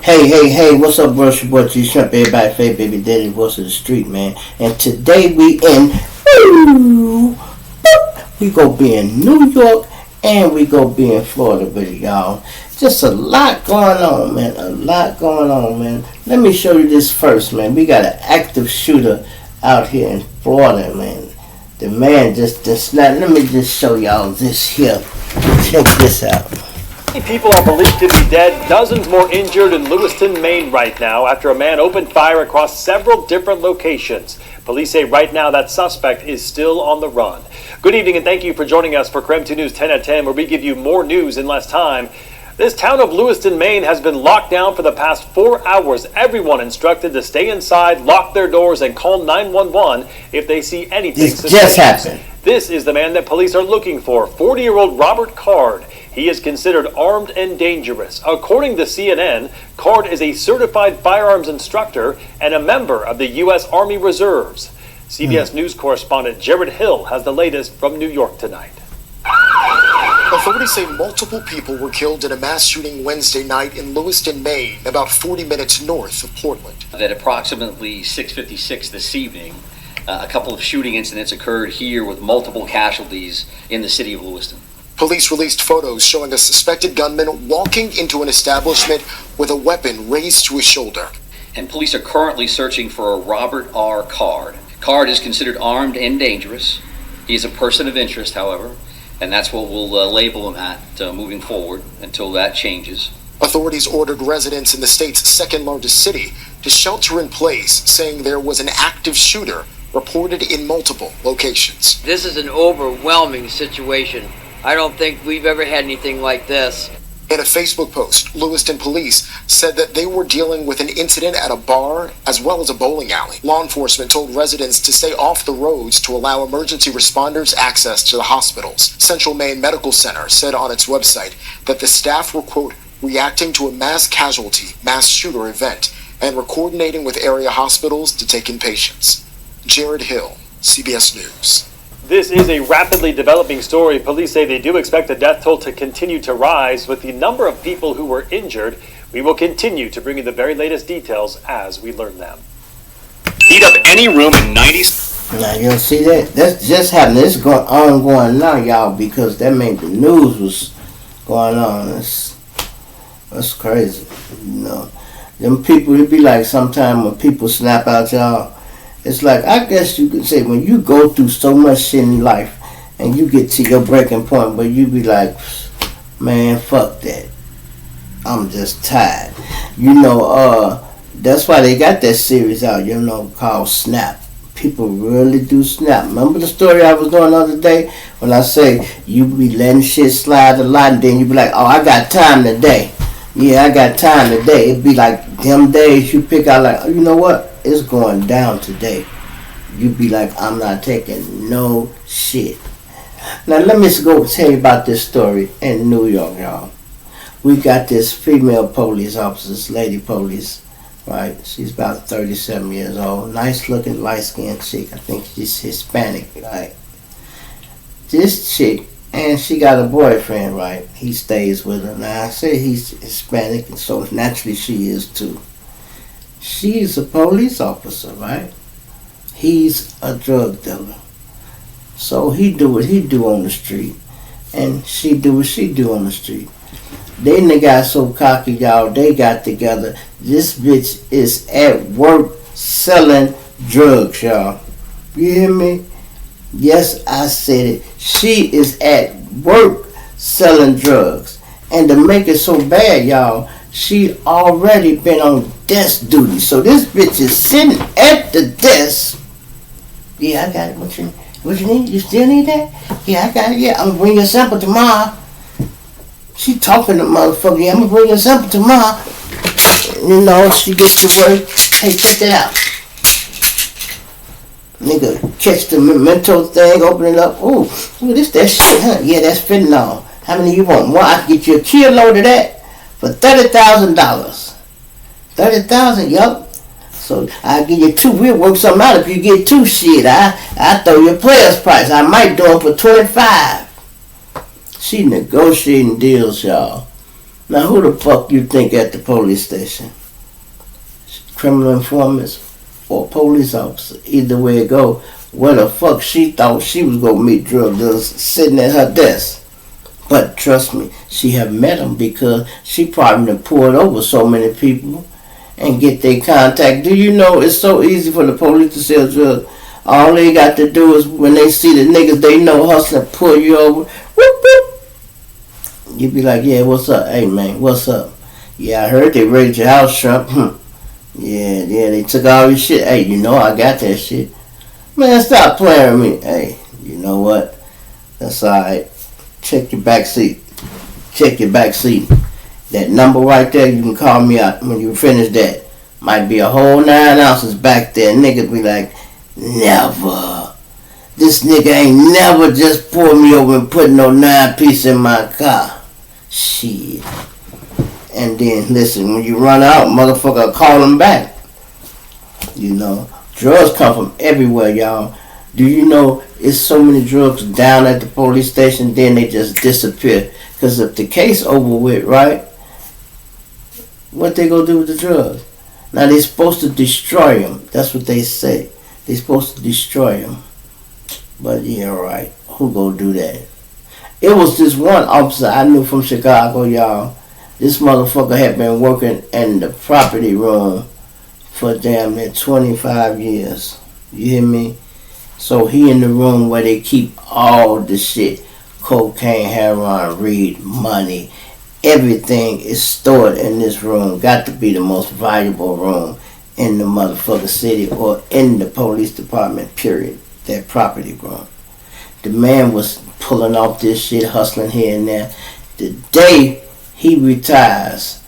Hey, what's up, bro? It's your boy G Shrimp, everybody, favorite baby daddy, voice of the street, man. And today we go be in New York and we go be in Florida with y'all. Just a lot going on, man. Let me show you this first, man. We got an active shooter out here in Florida, man. The man just snapped. Let me just show y'all this here. Check this out. People are believed to be dead, dozens more injured in Lewiston, Maine right now after a man opened fire across several different locations. Police say right now that suspect is still on the run. Good evening and thank you for joining us for KREM 2 News 10 at 10, where we give you more news in less time. This town of Lewiston, Maine has been locked down for the past 4 hours. Everyone instructed to stay inside, lock their doors, and call 911 if they see anything suspicious. This just happened. This is the man that police are looking for, 40-year-old Robert Card. He is considered armed and dangerous. According to CNN, Card is a certified firearms instructor and a member of the U.S. Army Reserves. CBS News correspondent Jared Hill has the latest from New York tonight. Authorities say multiple people were killed in a mass shooting Wednesday night in Lewiston, Maine, about 40 minutes north of Portland. At approximately 6:56 this evening, a couple of shooting incidents occurred here with multiple casualties in the city of Lewiston. Police released photos showing a suspected gunman walking into an establishment with a weapon raised to his shoulder. And police are currently searching for a Robert R. Card. Card is considered armed and dangerous. He is a person of interest, however, and that's what we'll label him at moving forward until that changes. Authorities ordered residents in the state's second largest city to shelter in place, saying there was an active shooter reported in multiple locations. This is an overwhelming situation. I don't think we've ever had anything like this. In a Facebook post, Lewiston police said that they were dealing with an incident at a bar as well as a bowling alley. Law enforcement told residents to stay off the roads to allow emergency responders access to the hospitals. Central Maine Medical Center said on its website that the staff were, quote, reacting to a mass shooter event, and were coordinating with area hospitals to take in patients. Jared Hill, CBS News. This is a rapidly developing story. Police say they do expect the death toll to continue to rise. With the number of people who were injured, we will continue to bring you the very latest details as we learn them. Heat up any room in 90s. Now, you see that? That's just happening. It's going now, y'all, because that meant the news was going on. That's crazy. You know, them people, it be like sometime when people snap out, y'all. It's like, I guess you could say, when you go through so much shit in life and you get to your breaking point, but you be like, man, fuck that. I'm just tired. You know, that's why they got that series out, you know, called Snap. People really do snap. Remember the story I was doing the other day? When I say, you be letting shit slide a lot and then you be like, oh, I got time today. Yeah, I got time today. It'd be like them days you pick out like, oh, you know what? It's going down today. You be like, I'm not taking no shit. Now let me go tell you about this story in New York, y'all. We got this female police officer, this lady police, right? She's about 37 years old. Nice looking, light skinned chick. I think she's Hispanic, right? This chick, and she got a boyfriend, right? He stays with her. Now I say he's Hispanic, and so naturally she is too. She's a police officer, right? He's a drug dealer. So he do what he do on the street. And she do what she do on the street. Then they got so cocky, y'all, they got together. This bitch is at work selling drugs, y'all. You hear me? Yes, I said it. She is at work selling drugs. And to make it so bad, y'all, she already been on desk duty. So this bitch is sitting at the desk. Yeah, I got it. What you need? You still need that? Yeah, I got it. Yeah, I'm gonna bring you a sample tomorrow. She talking to motherfucker. Yeah, I'm gonna bring you a sample tomorrow. You know, she gets to work. Hey, check that out. Nigga, catch the memento thing, open it up. Ooh, this that shit, huh? Yeah, that's fentanyl. How many you want? Well, I can get you a kilo of that for $30,000. $30,000, yup. So I'll give you two. We'll work something out if you get two shit. I throw you a player's price. I might do it for $25. She negotiating deals, y'all. Now who the fuck you think at the police station? Criminal informants or police officer? Either way it go, where the fuck she thought she was gonna meet drug dealers sitting at her desk? But trust me, she have met them because she probably done pulled over so many people and get their contact. Do you know it's so easy for the police to sell drugs? All they got to do is when they see the niggas they know hustling, pull you over. Whoop, whoop. You be like, yeah, what's up? Hey man, what's up? Yeah, I heard they raided your house, Trump. Yeah, they took all your shit. Hey, you know I got that shit. Man, stop playing with me. Hey, you know what? That's alright. Check your back seat. Check your back seat. That number right there, you can call me out when you finish that. Might be a whole 9 ounces back there. Niggas be like, never. This nigga ain't never just pulled me over and put no 9-piece in my car. Shit. And then, listen, when you run out, motherfucker, call them back. You know, drugs come from everywhere, y'all. Do you know it's so many drugs down at the police station, then they just disappear? Because if the case over with, right, what they gonna do with the drugs? Now they supposed to destroy them. That's what they say. They supposed to destroy them. But yeah, right. Who gonna do that? It was this one officer I knew from Chicago, y'all. This motherfucker had been working in the property room for damn near 25 years. You hear me? So he in the room where they keep all the shit. Cocaine, heroin, weed, money. Everything is stored in this room. Got to be the most valuable room in the motherfucking city or in the police department, period. That property room. The man was pulling off this shit, hustling here and there. The day he retires,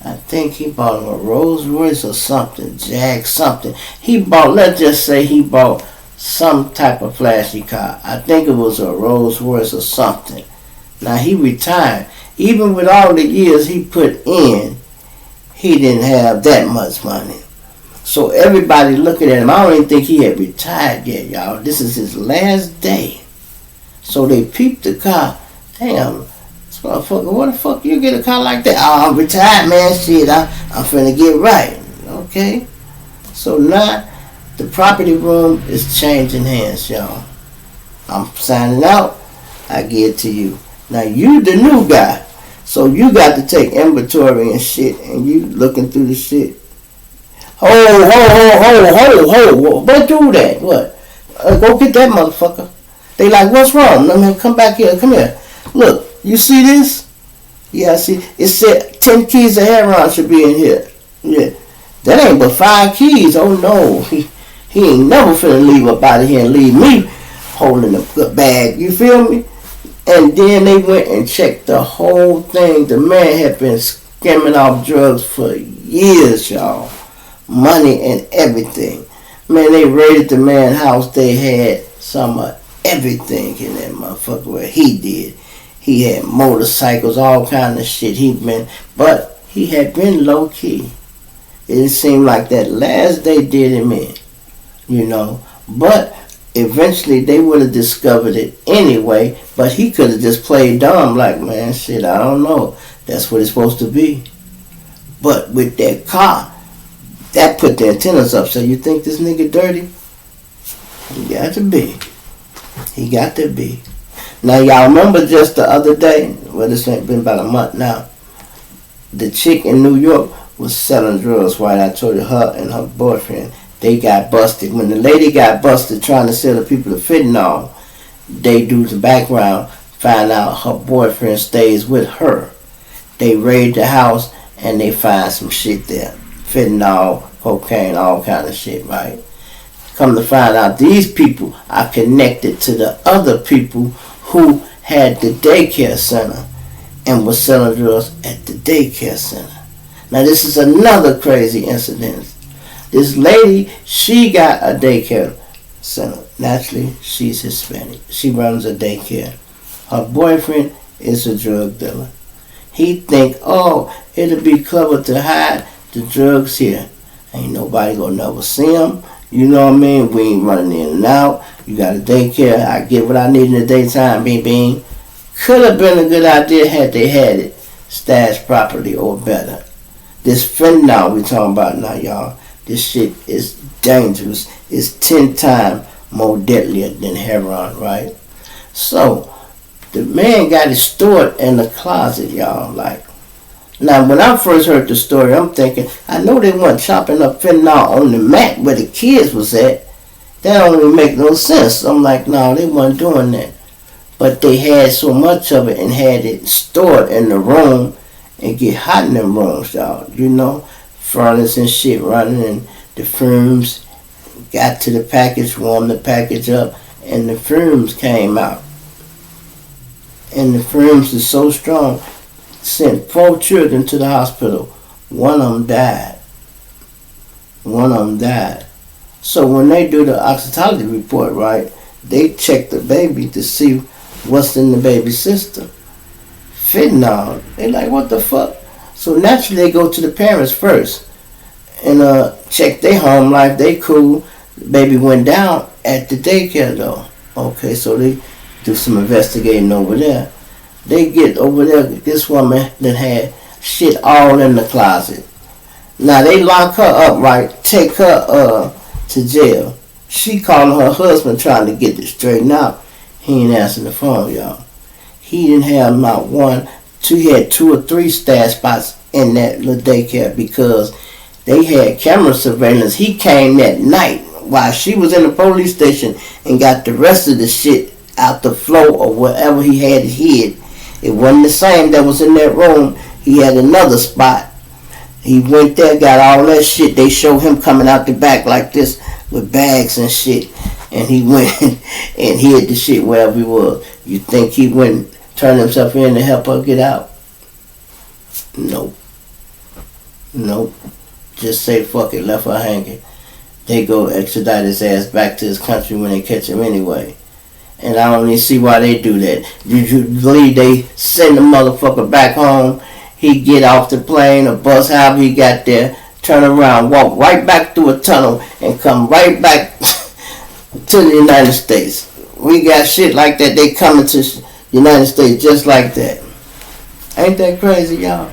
I think he bought him a Rolls Royce or something, Jag something. He bought, let's just say he bought some type of flashy car. I think it was a Rolls Royce or something. Now he retired. Even with all the years he put in, he didn't have that much money. So everybody looking at him, I don't even think he had retired yet, y'all. This is his last day. So they peeped the car. Damn, this motherfucker, what the fuck you get a car like that? Oh, I'm retired, man. Shit, I'm finna get right. Okay? So now the property room is changing hands, y'all. I'm signing out. I give it to you. Now you the new guy. So you got to take inventory and shit, and you looking through the shit. Ho. What do that? What? Go get that motherfucker. They like, what's wrong? I mean, come back here. Come here. Look, you see this? Yeah, I see. It said 10 keys of heroin should be in here. Yeah. That ain't but 5 keys. Oh, no. He ain't never finna leave up out of here and leave me holding the bag. You feel me? And then they went and checked the whole thing. The man had been scamming off drugs for years, y'all. Money and everything. Man, they raided the man's house. They had some of everything in that motherfucker where he did. He had motorcycles, all kind of shit. But he had been low key. It didn't seem like that last day did him in, you know. But eventually they would have discovered it anyway. But he could have just played dumb, like, man, shit, I don't know. That's what it's supposed to be. But with that car, that put the antennas up. So you think this nigga dirty? He got to be. He got to be. Now y'all remember just the other day, well this ain't been about a month now, the chick in New York was selling drugs, right? I told you her and her boyfriend, they got busted. When the lady got busted trying to sell the people the fentanyl, they do the background, find out her boyfriend stays with her. They raid the house and they find some shit there. Fentanyl, cocaine, all kind of shit, right? Come to find out these people are connected to the other people who had the daycare center and was selling drugs at the daycare center. Now this is another crazy incident. This lady, she got a daycare center. Naturally, she's Hispanic. She runs a daycare. Her boyfriend is a drug dealer. He think, oh, it'll be clever to hide the drugs here. Ain't nobody gonna never see them. You know what I mean? We ain't running in and out. You got a daycare. I get what I need in the daytime, bing. Could have been a good idea had they had it. stashed properly or better. This fentanyl we talking about now, y'all. This shit is dangerous. It's 10 times more deadlier than heroin, right? So, the man got it stored in the closet, y'all. Like, now when I first heard the story, I'm thinking, I know they weren't chopping up fentanyl on the mat where the kids was at. That don't even make no sense. I'm like, no, they weren't doing that. But they had so much of it and had it stored in the room and get hot in them rooms, y'all. You know, furnace and shit running and the fumes got to the package, warmed the package up, and the fumes came out. And the fumes is so strong, sent 4 children to the hospital. One of them died. So when they do the oxytology report, right, they check the baby to see what's in the baby's system. Fentanyl. They like, what the fuck? So naturally they go to the parents first and check their home life. They cool. The baby went down at the daycare though. Okay, so they do some investigating over there. They get over there, this woman that had shit all in the closet. Now they lock her up, right? Take her to jail. She calling her husband trying to get this straightened out. He ain't answering the phone, y'all. He didn't have not one, two, he had 2 or 3 stash spots in that little daycare because they had camera surveillance. He came that night while she was in the police station and got the rest of the shit out the floor or wherever he had it hid. It wasn't the same that was in that room. He had another spot. He went there, got all that shit. They show him coming out the back like this with bags and shit. And he went and hid the shit wherever he was. You think he went and turned himself in to help her get out? Nope. Just say fuck it, left her hanging. They go extradite his ass back to his country when they catch him anyway. And I don't even see why they do that. You believe they send the motherfucker back home? He get off the plane or bus, however he got there, turn around, walk right back through a tunnel, and come right back to the United States. We got shit like that. They coming to the United States just like that. Ain't that crazy, y'all?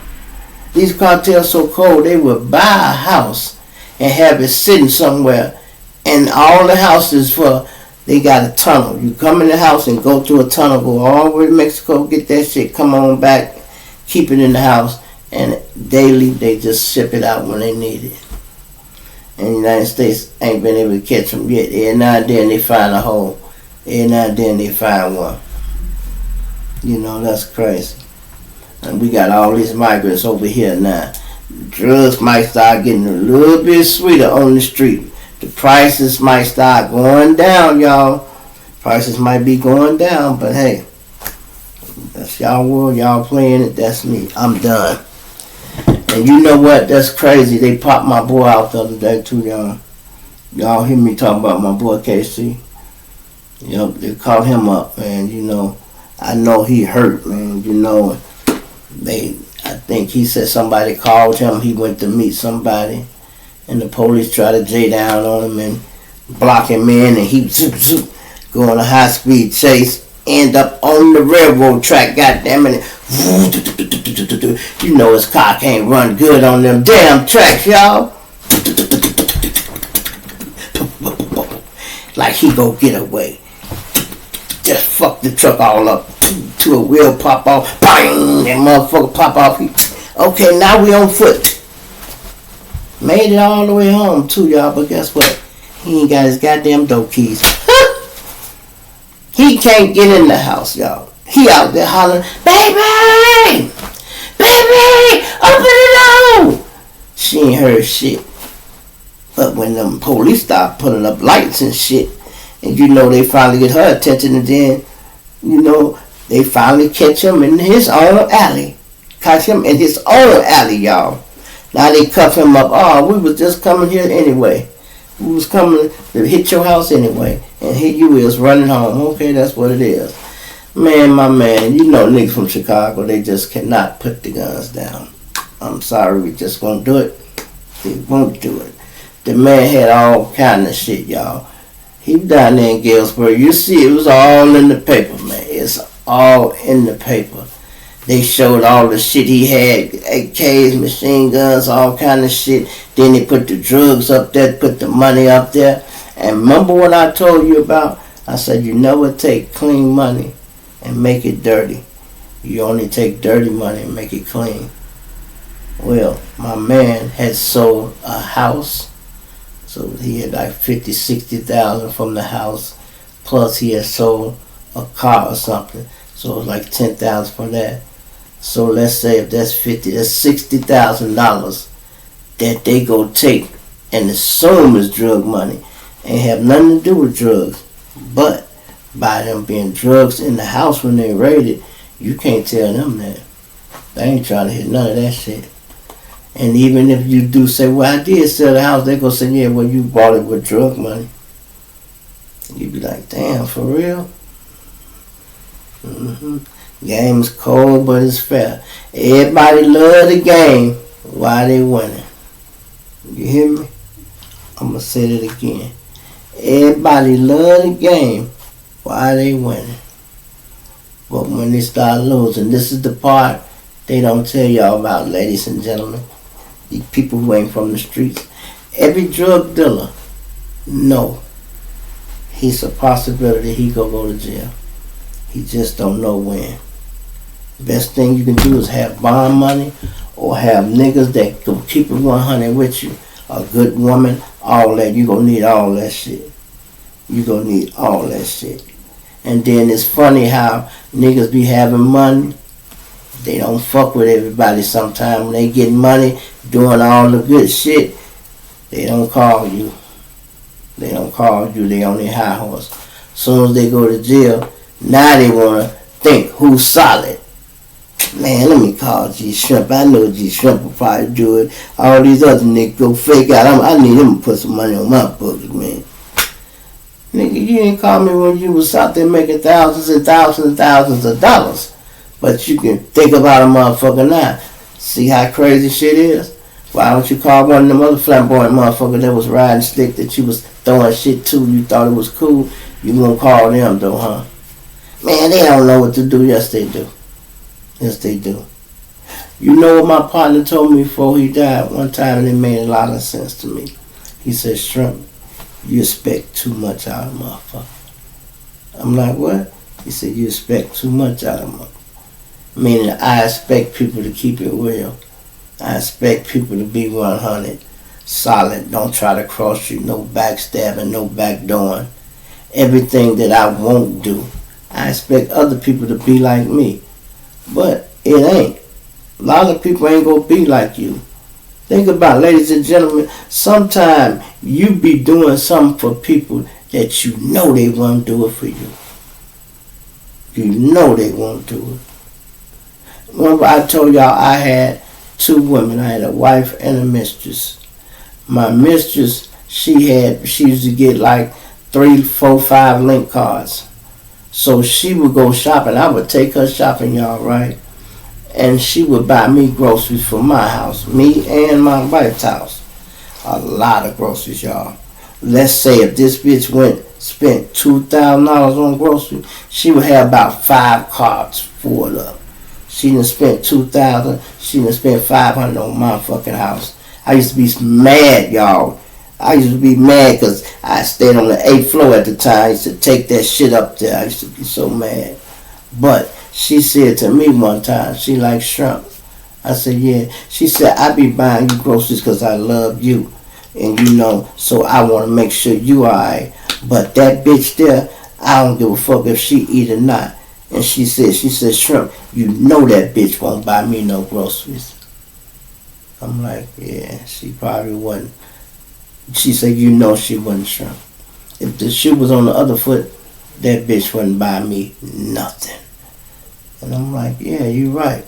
These cartels so cold, they would buy a house and have it sitting somewhere, and all the houses for, they got a tunnel. You come in the house and go through a tunnel, go all the way to Mexico, get that shit, come on back, keep it in the house, and daily they just ship it out when they need it. And the United States ain't been able to catch them yet. Every now and then they find a hole. Every now and then they find one. You know, that's crazy. And we got all these migrants over here now. Drugs might start getting a little bit sweeter on the street. The prices might start going down, y'all. Prices might be going down, but hey, that's y'all world, y'all playing it, that's me. I'm done. And you know what? That's crazy. They popped my boy out the other day too, y'all. Y'all hear me talking about my boy KC? Yep, they called him up, man. You know, I know he hurt, man. You know, I think he said somebody called him. He went to meet somebody, and the police tried to J down on him and block him in, and he go on a high speed chase. End up on the railroad track, goddamn it. You know his car can't run good on them damn tracks, y'all. Like he go get away. Just fuck the truck all up. To a wheel pop off. Bang! That motherfucker pop off. Okay, now we on foot. Made it all the way home too, y'all, but guess what? He ain't got his goddamn door keys. He can't get in the house, y'all. He out there hollering, baby! Baby! Open the door! She ain't heard shit. But when them police start putting up lights and shit, and you know they finally get her attention, and then, you know, they finally catch him in his own alley. Catch him in his own alley, y'all. Now they cuff him up. Oh, we was just coming here anyway. We was coming to hit your house anyway. And here you is running home. Okay, that's what it is. Man, my man, you know niggas from Chicago, they just cannot put the guns down. I'm sorry, we just won't do it. We won't do it. The man had all kind of shit, y'all. He down there in Galesburg. You see, it was all in the paper, man. It's all in the paper. They showed all the shit he had, AKs, machine guns, all kind of shit. Then they put the drugs up there, put the money up there. And remember what I told you about? I said you never take clean money and make it dirty. You only take dirty money and make it clean. Well, my man had sold a house. So he had like 50, 60,000 from the house. Plus he had sold a car or something. So it was like 10,000 from that. So let's say if that's 50, that's $60,000 that they go take and assume is drug money. Ain't have nothing to do with drugs. But by them being drugs in the house when they raided, you can't tell them that. They ain't trying to hit none of that shit. And even if you do say, well, I did sell the house, they gonna say, yeah, well, you bought it with drug money. You be like, damn, for real? Game's cold, but it's fair. Everybody love the game while they winning. You hear me? I'm gonna say it again. Everybody love the game while they winning. But when they start losing, this is the part they don't tell y'all about, ladies and gentlemen. These people who ain't from the streets. Every drug dealer know it's a possibility he gonna go to jail. He just don't know when. Best thing you can do is have bond money or have niggas that go keep it 100 with you. A good woman, all that. You gonna need all that shit. You gonna need all that shit. And then it's funny how niggas be having money. They don't fuck with everybody sometimes. When they get money, doing all the good shit, they don't call you. They don't call you. They on their high horse. Soon as they go to jail, now they want to think who's solid. Man, let me call G Shrimp. I know G Shrimp will probably do it. All these other niggas go fake out. I need them to put some money on my books, man. Nigga, you didn't call me when you was out there making thousands and thousands and thousands of dollars. But you can think about a motherfucker now. See how crazy shit is? Why don't you call one of them other flamboyant motherfuckers that was riding stick that you was throwing shit to, you thought it was cool? You gonna call them though, huh? Man, they don't know what to do. Yes, they do. Yes, they do. You know what my partner told me before he died one time, and it made a lot of sense to me. He said, Shrimp, you expect too much out of a motherfucker. I'm like, what? He said, you expect too much out of a motherfucker. Meaning, I expect people to keep it real. I expect people to be 100, solid, don't try to cross you, no backstabbing, no backdooring. Everything that I won't do, I expect other people to be like me. But it ain't. A lot of people ain't gonna be like you. Think about it, ladies and gentlemen, sometimes you be doing something for people that you know they won't do it for you. You know they won't do it. Remember I told y'all I had two women. I had a wife and a mistress. My mistress, she used to get like 3, 4, 5 link cards. So she would go shopping. I would take her shopping, y'all, right? And she would buy me groceries for my house. Me and my wife's house. A lot of groceries, y'all. Let's say if this bitch spent $2,000 on groceries, she would have about 5 cards full up. She done spent $2,000. She done spent $500 on my fucking house. I used to be mad, y'all. I used to be mad because I stayed on the 8th floor at the time. I used to take that shit up there. I used to be so mad. But she said to me one time, she like, Shrimp. I said, yeah. She said, I be buying you groceries because I love you. And you know, so I want to make sure you alright. But that bitch there, I don't give a fuck if she eat or not. And she said, Shrimp, you know that bitch won't buy me no groceries. I'm like, yeah, she probably wasn't. She said, you know she wasn't, Shrimp. If the shoe was on the other foot, that bitch wouldn't buy me nothing. And I'm like, yeah, you're right.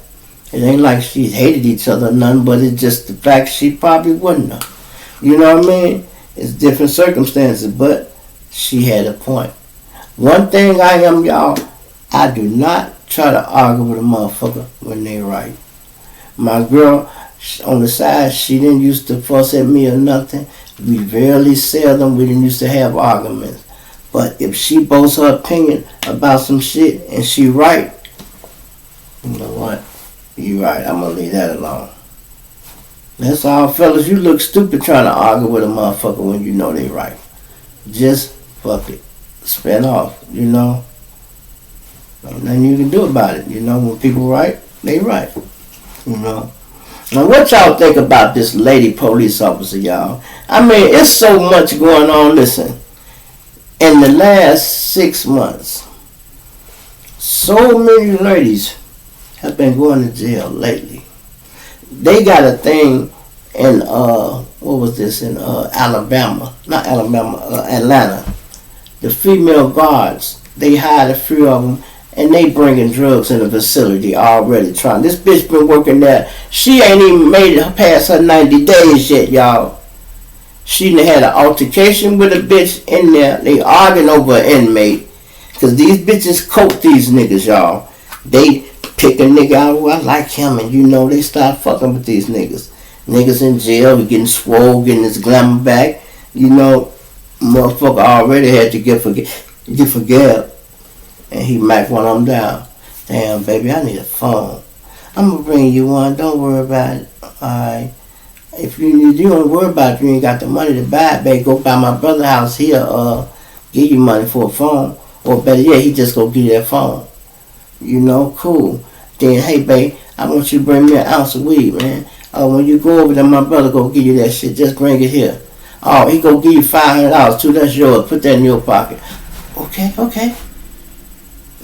It ain't like she hated each other or nothing, but it's just the fact she probably wouldn't have. You know what I mean? It's different circumstances, but she had a point. One thing I am, y'all, I do not try to argue with a motherfucker when they right. My girl, on the side, she didn't used to fuss at me or nothing. We very seldom, we didn't used to have arguments. But if she boasts her opinion about some shit and she right, You know what? You right. I'm gonna leave that alone. That's all, fellas. You look stupid trying to argue with a motherfucker when you know they right. Just fuck it. Spin off, you know. Ain't nothing you can do about it. You know, when people right, they right. You know. Now, what y'all think about this lady police officer, y'all? I mean, it's so much going on. Listen, in the last 6 months, so many ladies have been going to jail lately. They got a thing in, what was this, in Atlanta. The female guards, they hired a few of them, and they bringing drugs in the facility already trying. This bitch been working there. She ain't even made it past her 90 days yet, y'all. She done had an altercation with a bitch in there. They arguing over an inmate. Because these bitches cope these niggas, y'all. They pick a nigga out who I like him, and you know they start fucking with these niggas. Niggas in jail, he getting swole, getting his glamour back. You know, motherfucker already had to get for Gab. And he macked one of them down. Damn, baby, I need a phone. I'm going to bring you one. Don't worry about it. Alright. If you don't worry about it, you ain't got the money to buy it, baby. Go by my brother's house here. Give you money for a phone. Or better yet, he just go give you that phone. You know, cool. Then, hey, babe, I want you to bring me an ounce of weed, man. When you go over there, my brother go give you that shit. Just bring it here. Oh, he go give you $500 too. That's yours. Put that in your pocket. Okay.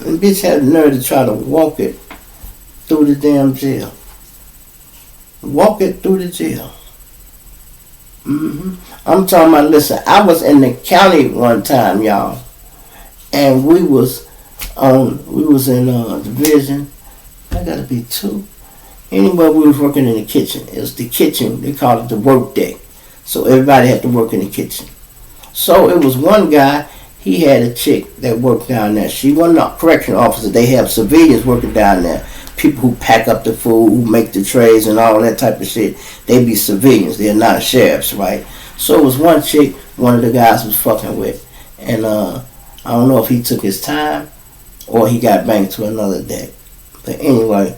And bitch had the nerve to try to walk it through the damn jail. Walk it through the jail. I'm talking about, listen, I was in the county one time, y'all. And we was in division. I gotta be 2. Anyway, we was working in the kitchen. It was the kitchen. They called it the work deck. So everybody had to work in the kitchen. So it was one guy. He had a chick that worked down there. She wasn't a correctional officer. They have civilians working down there. People who pack up the food, who make the trays and all that type of shit. They be civilians. They're not sheriffs, right? So it was one chick one of the guys was fucking with. And I don't know if he took his time or he got banked to another deck. But anyway,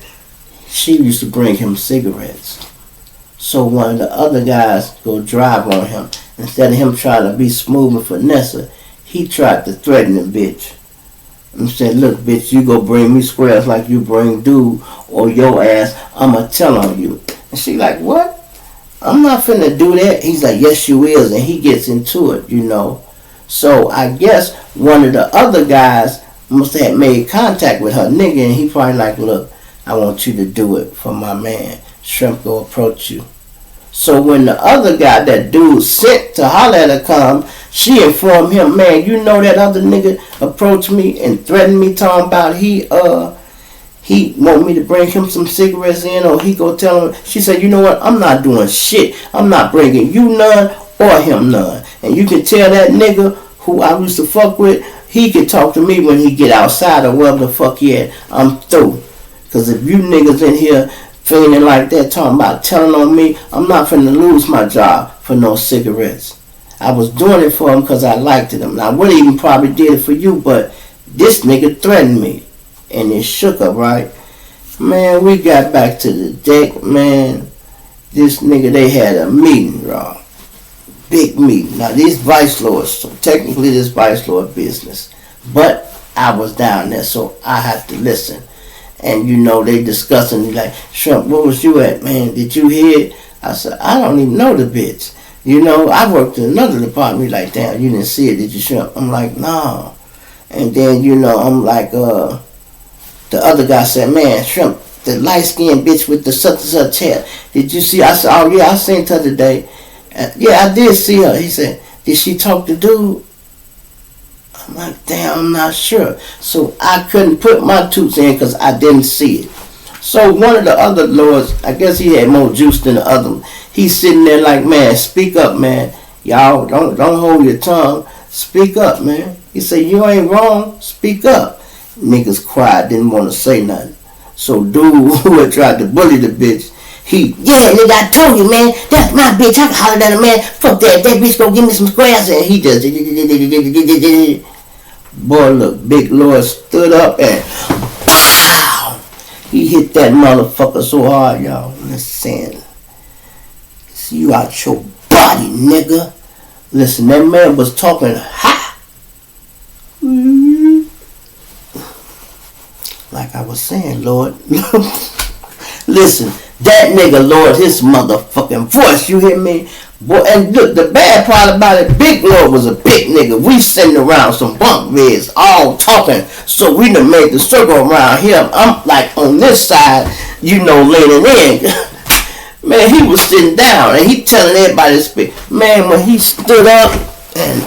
she used to bring him cigarettes. So one of the other guys go drive on him. Instead of him trying to be smooth and finesse her, he tried to threaten the bitch. And said, look, bitch, you go bring me squares like you bring dude, or your ass, I'ma tell on you. And she like, what? I'm not finna do that. He's like, yes, you is. And he gets into it, you know. So I guess one of the other guys must have made contact with her nigga, and he probably like, look, I want you to do it for my man. Shrimp go approach you. So when the other guy, that dude sent to holler at her come, she informed him, man, you know that other nigga approached me and threatened me talking about he want me to bring him some cigarettes in, or he go tell him. She said, you know what, I'm not doing shit. I'm not bringing you none or him none. And you can tell that nigga who I used to fuck with, he can talk to me when he get outside or wherever the fuck he at. I'm through. Because if you niggas in here feeling like that, talking about telling on me, I'm not finna lose my job for no cigarettes. I was doing it for him because I liked him. And I would even probably did it for you, but this nigga threatened me. And it shook her, right? Man, we got back to the deck, man. This nigga, they had a meeting, Rob. Big meeting. Now, these vice lords, so technically this vice lord business. But I was down there, so I had to listen. And, you know, they discussing, like, Shrimp, where was you at, man? Did you hear it? I said, I don't even know the bitch. You know, I worked in another department. Like, damn, you didn't see it, did you, Shrimp? I'm like, no. And then, you know, I'm like, the other guy said, man, Shrimp, the light-skinned bitch with the such hair. Did you see? I said, oh, yeah, I seen her today. Yeah, I did see her. He said, did she talk to dude? I'm like, damn, I'm not sure. So I couldn't put my toots in because I didn't see it. So one of the other lords, I guess he had more juice than the other one. He's sitting there like, man, speak up, man. Y'all, don't hold your tongue. Speak up, man. He said, you ain't wrong. Speak up. Niggas quiet, didn't want to say nothing. So dude who had tried to bully the bitch, yeah, nigga, I told you, man, that's my bitch. I can holler at her, man. Fuck that bitch gonna give me some squares. And he just, boy, look, big Lord stood up and pow. He hit that motherfucker so hard, y'all. Listen. See you out your body, nigga. Listen, that man was talking high. Like I was saying, Lord. Listen, that nigga lowered his motherfucking voice. You hear me? Boy, and look, the bad part about it, Big Lord was a big nigga. We sitting around some bunk beds, all talking. So we done made the circle around here. I'm like on this side, leaning in. Man, he was sitting down and he telling everybody to speak. Man, when he stood up and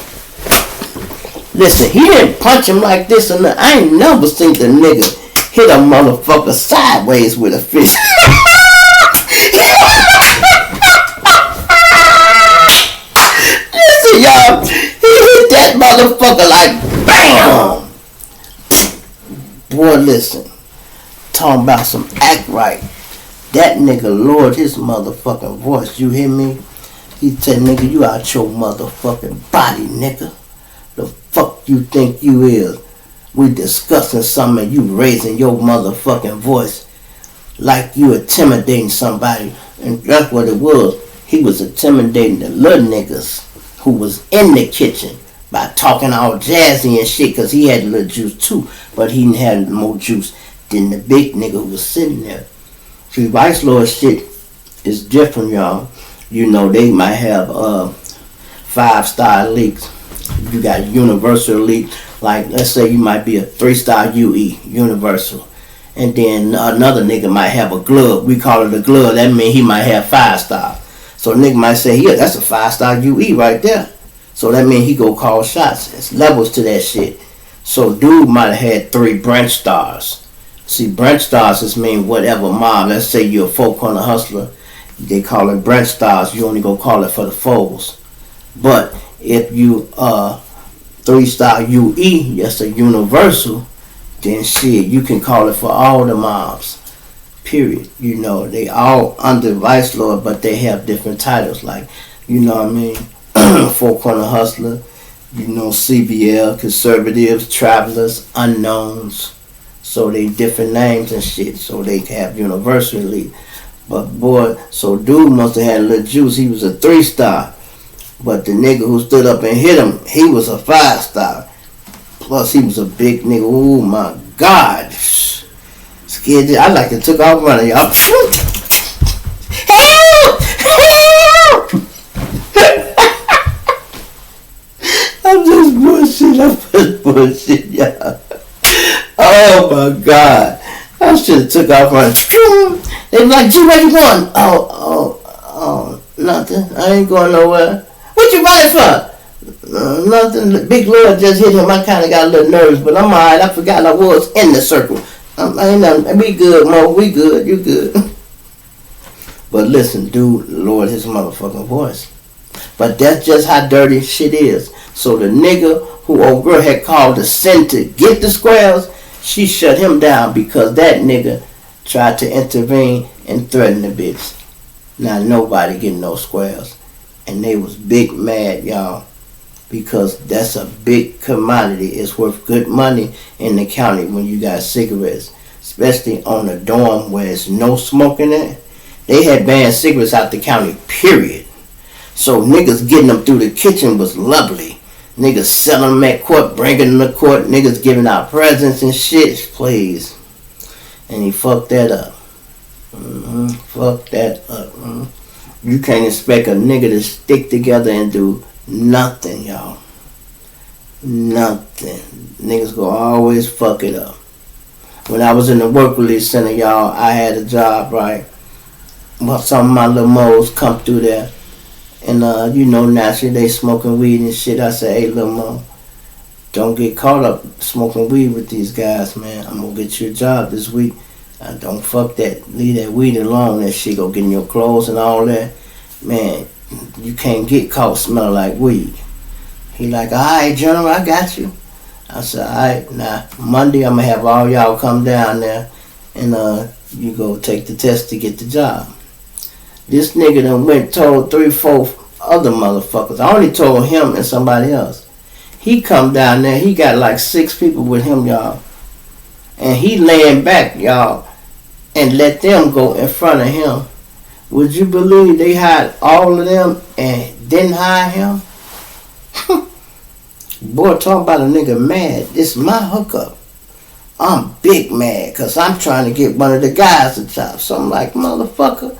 listen, he didn't punch him like this. And I ain't never seen the nigga hit a motherfucker sideways with a fist. Listen, y'all, he hit that motherfucker like BAM! Boy, listen, talking about some act right. That nigga lowered his motherfucking voice, you hear me? He said, nigga, you out your motherfucking body, nigga. The fuck you think you is? We discussing something and you raising your motherfucking voice like you intimidating somebody. And that's what it was. He was intimidating the little niggas who was in the kitchen by talking all jazzy and shit, because he had a little juice too, but he had more juice than the big nigga who was sitting there. See, Vice Lord shit is different, y'all. They might have 5-star elites. You got universal elite. Like, let's say you might be a 3-star UE, universal. And then another nigga might have a glove. We call it a glove. That means he might have 5-star. So a nigga might say, yeah, that's a 5-star UE right there. So that means he go call shots. It's levels to that shit. So dude might have had 3 branch stars. See, branch stars just mean whatever mob. Let's say you're a 4-corner hustler. They call it branch stars. You only go call it for the foes. But if you 3-star UE, that's a universal, then shit, you can call it for all the mobs. Period. They all under Vice Lord, but they have different titles. Like, 4-corner hustler, CBL, conservatives, travelers, unknowns. So they different names and shit. So they have universal elite. But boy, so dude must have had a little juice. He was a 3-star. But the nigga who stood up and hit him, he was a 5-star. Plus he was a big nigga. Oh my God. Scared. I like to took off running, y'all. Help! Help! I'm just bullshit, y'all. Oh my God. I should have took off running. They was like, G, where you going? Oh, nothing. I ain't going nowhere. What you running for? Nothing. The big Lord just hit him. I kind of got a little nervous, but I'm alright. I forgot I was in the circle. I ain't nothing. We good, Mo. We good. You good. But listen, dude lowered his motherfucking voice. But that's just how dirty shit is. So the nigga who old girl had called to send to get the squares, she shut him down because that nigga tried to intervene and threaten the bitch. Now nobody getting no squares. And they was big mad, y'all, because that's a big commodity. It's worth good money in the county when you got cigarettes, especially on a dorm where there's no smoking in it. They had banned cigarettes out the county, period. So niggas getting them through the kitchen was lovely. Niggas selling them at court, bringing them to court, niggas giving out presents and shit, please. And he fucked that up. Fuck that up. You can't expect a nigga to stick together and do nothing, y'all. Nothing. Niggas go always fuck it up. When I was in the work release center, y'all, I had a job, right? Well, some of my little moles come through there. And, naturally they smoking weed and shit. I said, hey, little mo, don't get caught up smoking weed with these guys, man. I'm going to get you a job this week. Don't fuck that. Leave that weed alone. That shit go get in your clothes and all that. Man, you can't get caught smelling like weed. He like, all right, General, I got you. I said, all right, now, Monday I'm going to have all y'all come down there and you go take the test to get the job. This nigga done went told 3-4 other motherfuckers. I only told him and somebody else. He come down there, he got like 6 people with him, y'all. And he laying back, y'all. and let them go in front of him. Would you believe they hired all of them and didn't hire him? Boy, talking about a nigga mad. This is my hookup. I'm big mad because I'm trying to get one of the guys a job. So I'm like, motherfucker,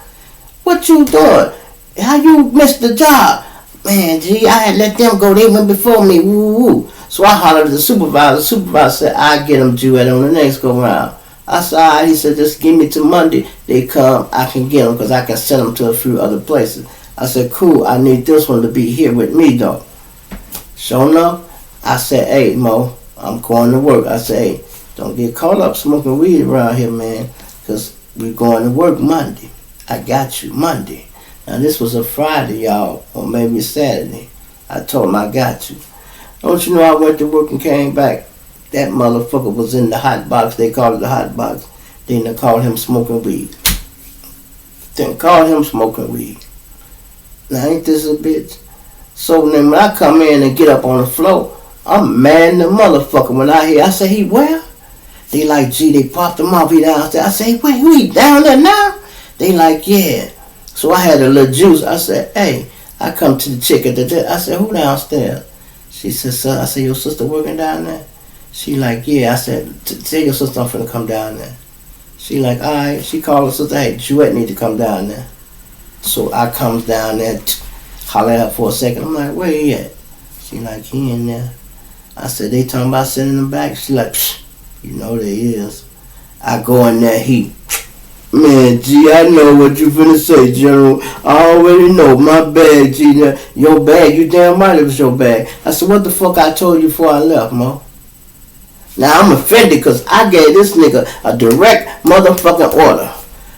what you doing? How you missed the job? Man, gee, I had let them go. They went before me. Woo, woo. So I hollered at the supervisor. The supervisor said, I get them, Jewett, on the next go round. I said, all right. He said, just give me till Monday. They come, I can get them because I can send them to a few other places. I said, cool. I need this one to be here with me, though. Sure enough, I said, hey, Mo, I'm going to work. I said, hey, don't get caught up smoking weed around here, man, because we're going to work Monday. I got you Monday. Now, this was a Friday, y'all, or maybe Saturday. I told him I got you. Don't you know I went to work and came back? That motherfucker was in the hot box. They called it the hot box. Then they called him smoking weed. Then called him smoking weed. Now, ain't this a bitch? So then when I come in and get up on the floor, I'm mad in the motherfucker when I hear. I say, he where? They like, gee, they popped him off. He downstairs. I say, wait, who he down there now? They like, yeah. So I had a little juice. I said, hey, I come to the chick at the door. I said, who downstairs? She said, son. I said, your sister working down there? She like, yeah. I said, tell your sister I'm finna come down there. She like, all right. She called her sister, hey, Jewett need to come down there. So I comes down there, holler at her for a second. I'm like, where he at? She like, he in there. I said, they talking about sending him back? She like, psh, you know there is. I go in there, he, man, gee, I know what you finna say, General. I already know. My bag, G. Your bag, you damn right it was your bag. I said, what the fuck I told you before I left, Mo? Now I'm offended because I gave this nigga a direct motherfucking order.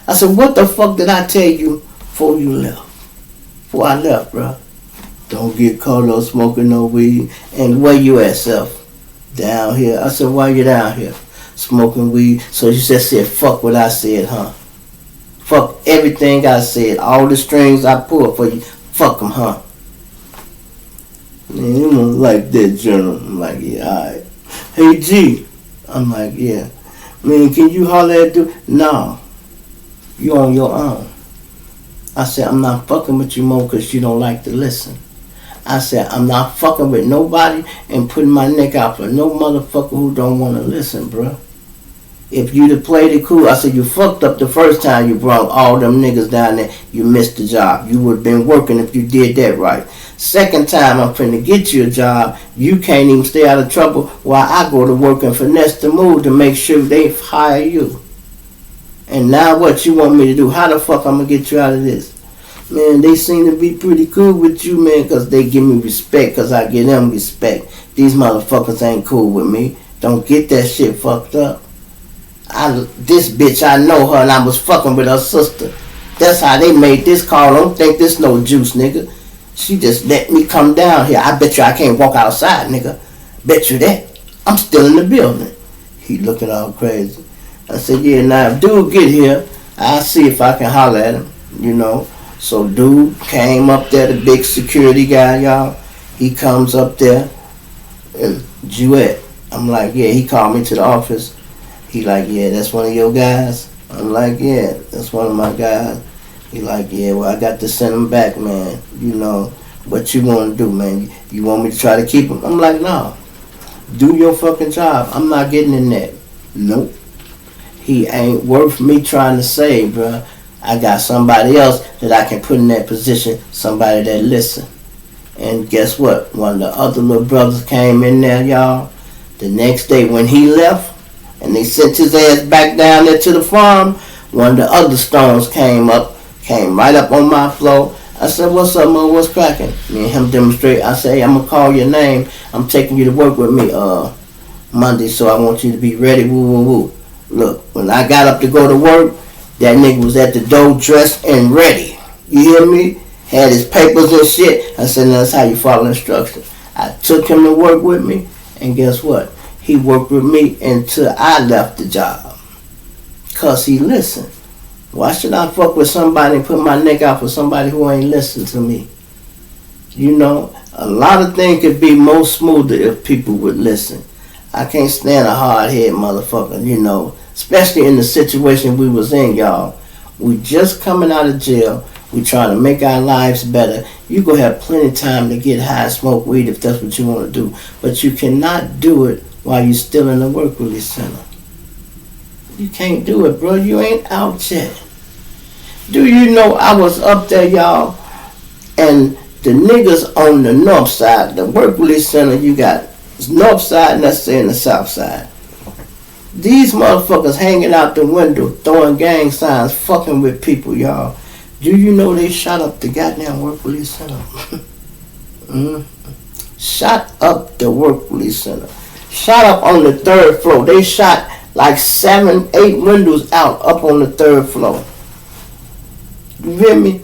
I said, what the fuck did I tell you before you left? Before I left, bro. Don't get caught up smoking no weed. And where you at, self? Down here. I said, why you down here? Smoking weed. So you just said, fuck what I said, huh? Fuck everything I said. All the strings I pulled for you. Fuck them, huh? Man, you don't like that, General. I'm like, yeah, alright. Hey, G. I'm like, yeah. Man, can you holler at dude? No. You on your own. I said, I'm not fucking with you more because you don't like to listen. I said, I'm not fucking with nobody and putting my neck out for no motherfucker who don't want to listen, bruh. If you'd have played it cool, I said, you fucked up the first time you brought all them niggas down there. You missed the job. You would have been working if you did that right. Second time I'm finna get you a job, you can't even stay out of trouble while I go to work and finesse the move to make sure they hire you. And now what you want me to do? How the fuck I'm gonna get you out of this? Man, they seem to be pretty cool with you, man, because they give me respect, because I give them respect. These motherfuckers ain't cool with me. Don't get that shit fucked up. This bitch, I know her, and I was fucking with her sister. That's how they made this call. Don't think this no juice, nigga. She just let me come down here. I bet you I can't walk outside, nigga. Bet you that. I'm still in the building. He looking all crazy. I said, yeah, now if dude get here, I'll see if I can holler at him, you know. So dude came up there, the big security guy, y'all. He comes up there, and Jewett. I'm like, yeah, he called me to the office. He like, yeah, that's one of your guys? I'm like, yeah, that's one of my guys. He like, yeah, well, I got to send him back, man. You know, what you want to do, man? You want me to try to keep him? I'm like, no. Do your fucking job. I'm not getting in that. Nope. He ain't worth me trying to save, bruh. I got somebody else that I can put in that position, somebody that listen. And guess what? One of the other little brothers came in there, y'all. The next day when he left, and they sent his ass back down there to the farm, one of the other stones came right up on my floor. I said, what's up, Mo? What's cracking? Me and him demonstrate. I say, hey, I'm going to call your name. I'm taking you to work with me Monday, so I want you to be ready. Woo, woo, woo. Look, when I got up to go to work, that nigga was at the door dressed and ready. You hear me? Had his papers and shit. I said, that's how you follow instructions. I took him to work with me, and guess what? He worked with me until I left the job. Because he listened. Why should I fuck with somebody and put my neck out for somebody who ain't listening to me? You know, a lot of things could be more smoother if people would listen. I can't stand a hard-head motherfucker, you know. especially in the situation we was in, y'all. We just coming out of jail. We trying to make our lives better. You gonna have plenty of time to get high, smoke weed if that's what you want to do. But you cannot do it while you're still in the work release center. You can't do it, bro. You ain't out yet. Do you know I was up there, y'all, and the niggas on the north side, the work release center, you got north side and let's say in the south side. These motherfuckers hanging out the window, throwing gang signs, fucking with people, y'all. Do you know they shot up the goddamn work release center? Shot up the work release center. Shot up on the 3rd floor. They shot like 7, 8 windows out up on the 3rd floor. You hear me?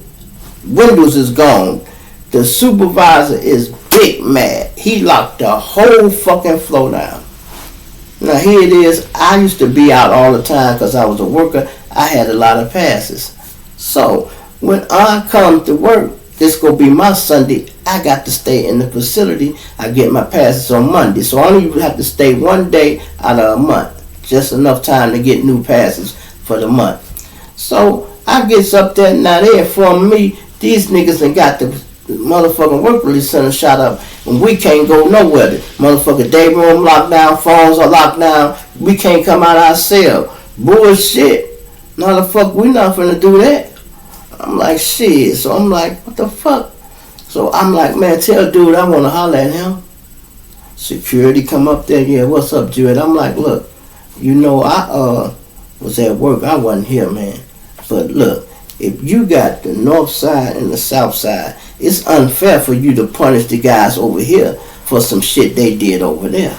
Windows is gone. The supervisor is big mad. He locked the whole fucking floor down. Now here it is. I used to be out all the time because I was a worker. I had a lot of passes. So when I come to work, this gonna be my Sunday. I got to stay in the facility. I get my passes on Monday. So I only have to stay 1 day out of a month. Just enough time to get new passes for the month. So I gets up there, now they inform me these niggas done got the motherfucking work release center shot up and we can't go nowhere. The motherfucking day room locked down, phones are locked down, we can't come out our cell. Bullshit. No the fuck, we not finna do that. I'm like, shit. So I'm like, what the fuck? So I'm like, man, tell dude I wanna holler at him. Security come up there, yeah, what's up, Jude? I'm like, look, you know, I was at work, I wasn't here, man. But look, if you got the north side and the south side, it's unfair for you to punish the guys over here for some shit they did over there.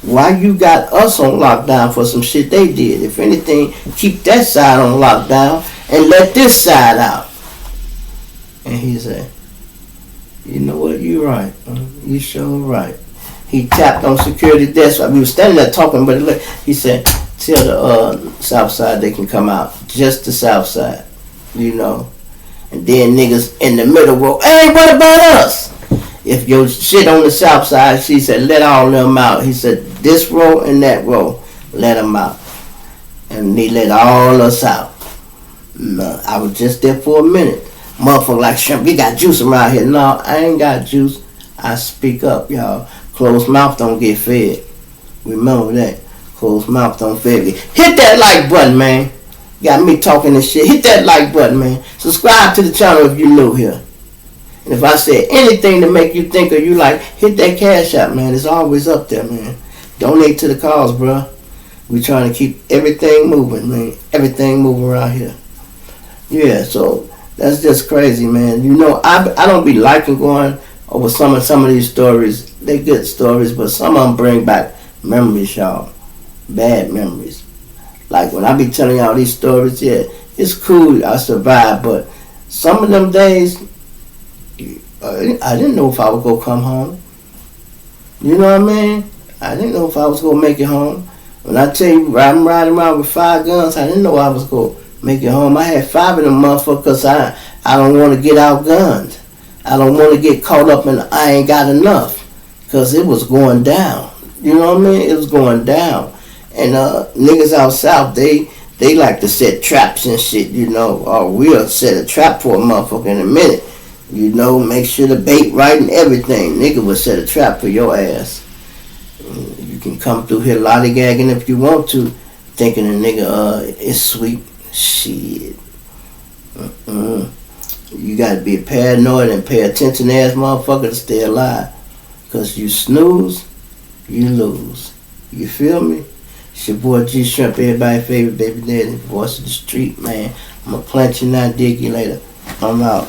Why you got us on lockdown for some shit they did? If anything, keep that side on lockdown and let this side out. And he said, you know what, you right. You sure right. He tapped on security desk. We were standing there talking, but he said, tell the south side they can come out. Just the south side, you know. And then niggas in the middle row, hey, what about us? If your shit on the south side, she said, let all of them out. He said, this row and that row, let them out. And he let all us out. I was just there for a minute. Motherfucker like, shrimp, we got juice around here. No, I ain't got juice. I speak up, y'all. Closed mouth don't get fed. Remember that. Closed mouth don't fed me. Hit that like button, man. Got me talking this shit. Hit that like button, man. Subscribe to the channel if you're new here. And if I said anything to make you think of you like, hit that cash app, man. It's always up there, man. Donate to the cause, bro. We trying to keep everything moving, man. Everything moving around here. Yeah, so that's just crazy, man. You know, I don't be liking going over some of these stories. They good stories, but some of them bring back memories, y'all. Bad memories. Like when I be telling y'all these stories, yeah, it's cool, I survived, but some of them days, I didn't know if I was going to come home. You know what I mean? I didn't know if I was going to make it home. When I tell you, I'm riding around with 5 guns, I didn't know I was going to make it home. I had 5 of them motherfuckers because I don't want to get outgunned. I don't want to get caught up in I ain't got enough because it was going down. You know what I mean? It was going down. And niggas out south, they like to set traps and shit, you know. Or we'll set a trap for a motherfucker in a minute. You know, make sure the bait right and everything. Nigga will set a trap for your ass. You can come through here lollygagging if you want to, thinking a nigga is sweet. Shit. You gotta be paranoid and pay attention ass motherfucker to stay alive. Cause you snooze, you lose. You feel me? It's your boy G Shrimp, everybody's favorite baby daddy, voice of the street, man. I'ma plant you now, dig you later. I'm out.